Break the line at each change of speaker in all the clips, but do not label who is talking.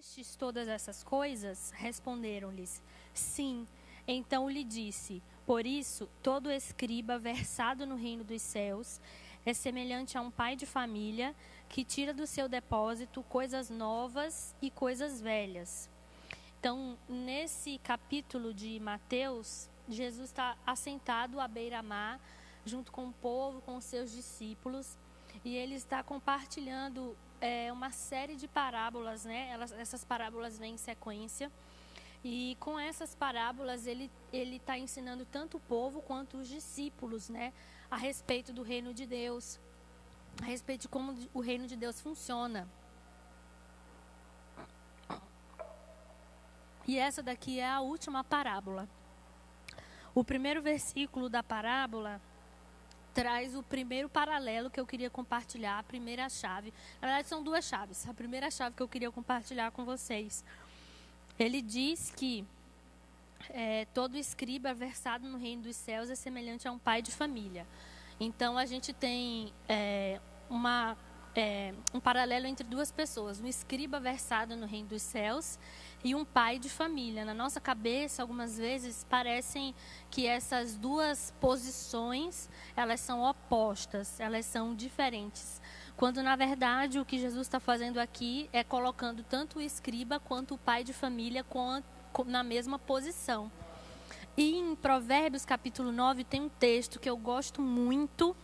Estes todas essas coisas? Responderam-lhes: sim. Então lhe disse: por isso, todo escriba versado no reino dos céus é semelhante a um pai de família que tira do seu depósito coisas novas e coisas velhas. Então, nesse capítulo de Mateus, Jesus está assentado à beira-mar, junto com o povo, com os seus discípulos, e ele está compartilhando uma série de parábolas, né? Essas parábolas vêm em sequência. E com essas parábolas ele está ensinando tanto o povo quanto os discípulos, né, a respeito do reino de Deus, a respeito de como o reino de Deus funciona. E essa daqui é a última parábola. O primeiro versículo da parábola traz o primeiro paralelo que eu queria compartilhar, a primeira chave. Na verdade, são duas chaves. A primeira chave que eu queria compartilhar com vocês. Ele diz que todo escriba versado no reino dos céus é semelhante a um pai de família. Então, a gente tem um paralelo entre duas pessoas. Um escriba versado no reino dos céus e um pai de família. Na nossa cabeça, algumas vezes, parecem que essas duas posições, elas são opostas, elas são diferentes. Quando, na verdade, o que Jesus está fazendo aqui é colocando tanto o escriba quanto o pai de família na mesma posição. E em Provérbios, capítulo 9, tem um texto que eu gosto muito,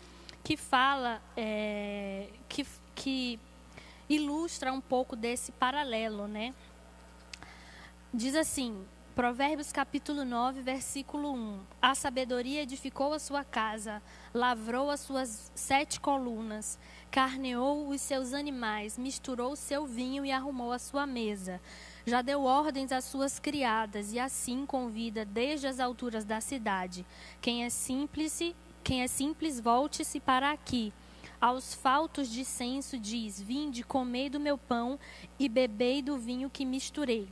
que fala, que ilustra um pouco desse paralelo, né? Diz assim, Provérbios capítulo 9, versículo 1. A sabedoria edificou a sua casa, lavrou as suas 7 colunas, carneou os seus animais, misturou o seu vinho e arrumou a sua mesa. Já deu ordens às suas criadas e assim convida desde as alturas da cidade. Quem é simples, volte-se para aqui. Aos faltos de senso diz: vinde, comei do meu pão e bebei do vinho que misturei.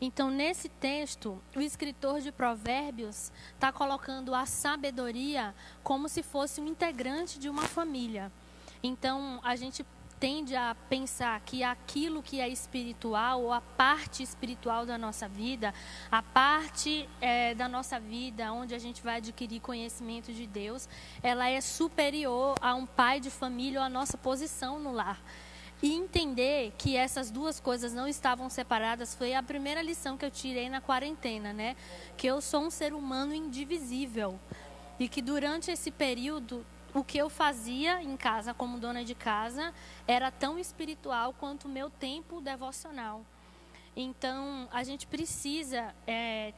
Então, nesse texto, o escritor de Provérbios está colocando a sabedoria como se fosse um integrante de uma família. Então, a gente tende a pensar que aquilo que é espiritual, ou a parte espiritual da nossa vida, a parte da nossa vida onde a gente vai adquirir conhecimento de Deus, ela é superior a um pai de família ou a nossa posição no lar. E entender que essas duas coisas não estavam separadas foi a primeira lição que eu tirei na quarentena, né? Que eu sou um ser humano indivisível. E que durante esse período, o que eu fazia em casa como dona de casa era tão espiritual quanto o meu tempo devocional. Então, a gente precisa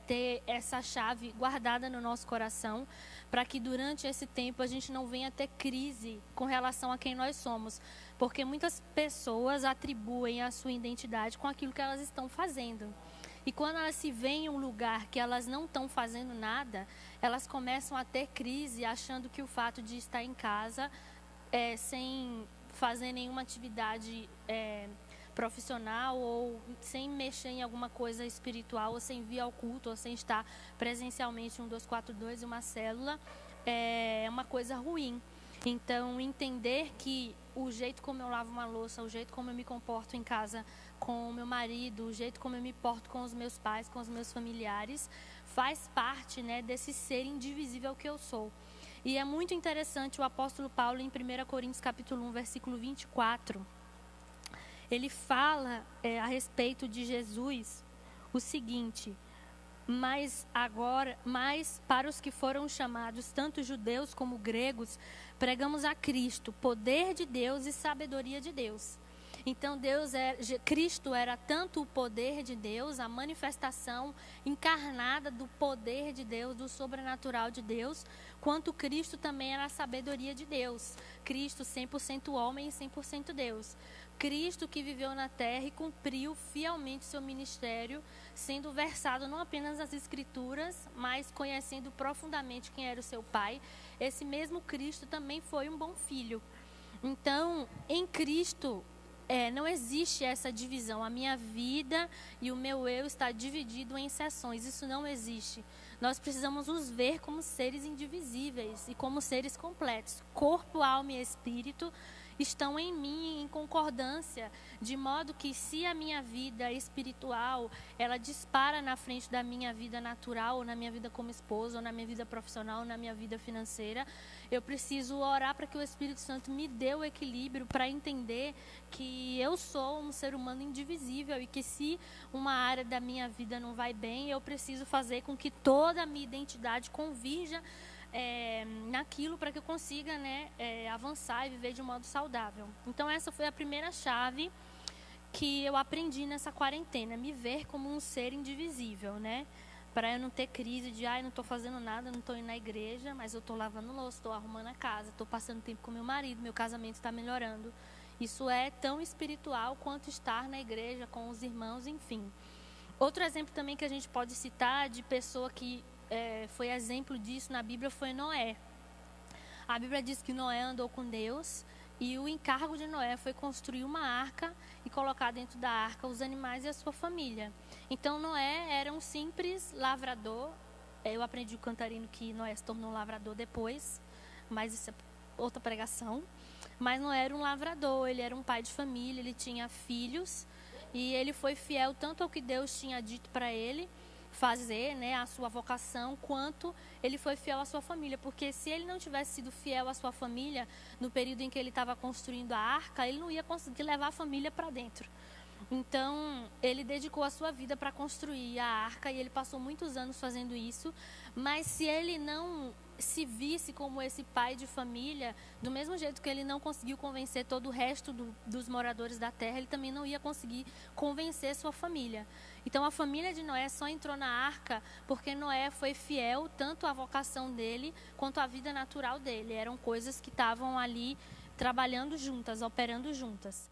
ter essa chave guardada no nosso coração para que durante esse tempo a gente não venha ter crise com relação a quem nós somos. Porque muitas pessoas atribuem a sua identidade com aquilo que elas estão fazendo. E quando elas se veem em um lugar que elas não estão fazendo nada, elas começam a ter crise achando que o fato de estar em casa sem fazer nenhuma atividade profissional ou sem mexer em alguma coisa espiritual ou sem vir ao culto ou sem estar presencialmente em um 242 e uma célula é uma coisa ruim. Então, entender que o jeito como eu lavo uma louça, o jeito como eu me comporto em casa com o meu marido, o jeito como eu me porto com os meus pais, com os meus familiares, faz parte, né, desse ser indivisível que eu sou. E é muito interessante o apóstolo Paulo em 1 Coríntios capítulo 1, versículo 24. Ele fala a respeito de Jesus o seguinte: mas para os que foram chamados, tanto judeus como gregos, pregamos a Cristo, poder de Deus e sabedoria de Deus. Então, Cristo era tanto o poder de Deus, a manifestação encarnada do poder de Deus, do sobrenatural de Deus, quanto Cristo também era a sabedoria de Deus. Cristo 100% homem e 100% Deus. Cristo que viveu na terra e cumpriu fielmente seu ministério, sendo versado não apenas nas Escrituras, mas conhecendo profundamente quem era o seu Pai. Esse mesmo Cristo também foi um bom filho. Então, em Cristo, não existe essa divisão. A minha vida e o meu eu está dividido em seções. Isso não existe. Nós precisamos nos ver como seres indivisíveis e como seres completos. Corpo, alma e espírito. estão em mim em concordância, de modo que se a minha vida espiritual, ela dispara na frente da minha vida natural, ou na minha vida como esposa, ou na minha vida profissional, ou na minha vida financeira, eu preciso orar para que o Espírito Santo me dê o equilíbrio para entender que eu sou um ser humano indivisível e que se uma área da minha vida não vai bem, eu preciso fazer com que toda a minha identidade convirja naquilo para que eu consiga, né, avançar e viver de um modo saudável. Então essa foi a primeira chave que eu aprendi nessa quarentena, me ver como um ser indivisível, né? Para eu não ter crise de, não estou fazendo nada, não estou indo na igreja, mas eu estou lavando louça, estou arrumando a casa, estou passando tempo com meu marido, meu casamento está melhorando. Isso é tão espiritual quanto estar na igreja com os irmãos, enfim. Outro exemplo também que a gente pode citar de pessoa que foi exemplo disso na Bíblia foi Noé. A Bíblia diz que Noé andou com Deus e o encargo de Noé foi construir uma arca e colocar dentro da arca os animais e a sua família. Então Noé era um simples lavrador. Eu aprendi o cantarino que Noé se tornou um lavrador depois, mas isso é outra pregação. Mas Noé era um lavrador, ele era um pai de família, ele tinha filhos e ele foi fiel tanto ao que Deus tinha dito para ele fazer, né, a sua vocação, quanto ele foi fiel à sua família, porque se ele não tivesse sido fiel à sua família no período em que ele estava construindo a arca, ele não ia conseguir levar a família para dentro. Então, ele dedicou a sua vida para construir a arca e ele passou muitos anos fazendo isso, mas se ele não se visse como esse pai de família, do mesmo jeito que ele não conseguiu convencer todo o resto dos moradores da terra, ele também não ia conseguir convencer sua família. Então a família de Noé só entrou na arca porque Noé foi fiel tanto à vocação dele quanto à vida natural dele. Eram coisas que estavam ali trabalhando juntas, operando juntas.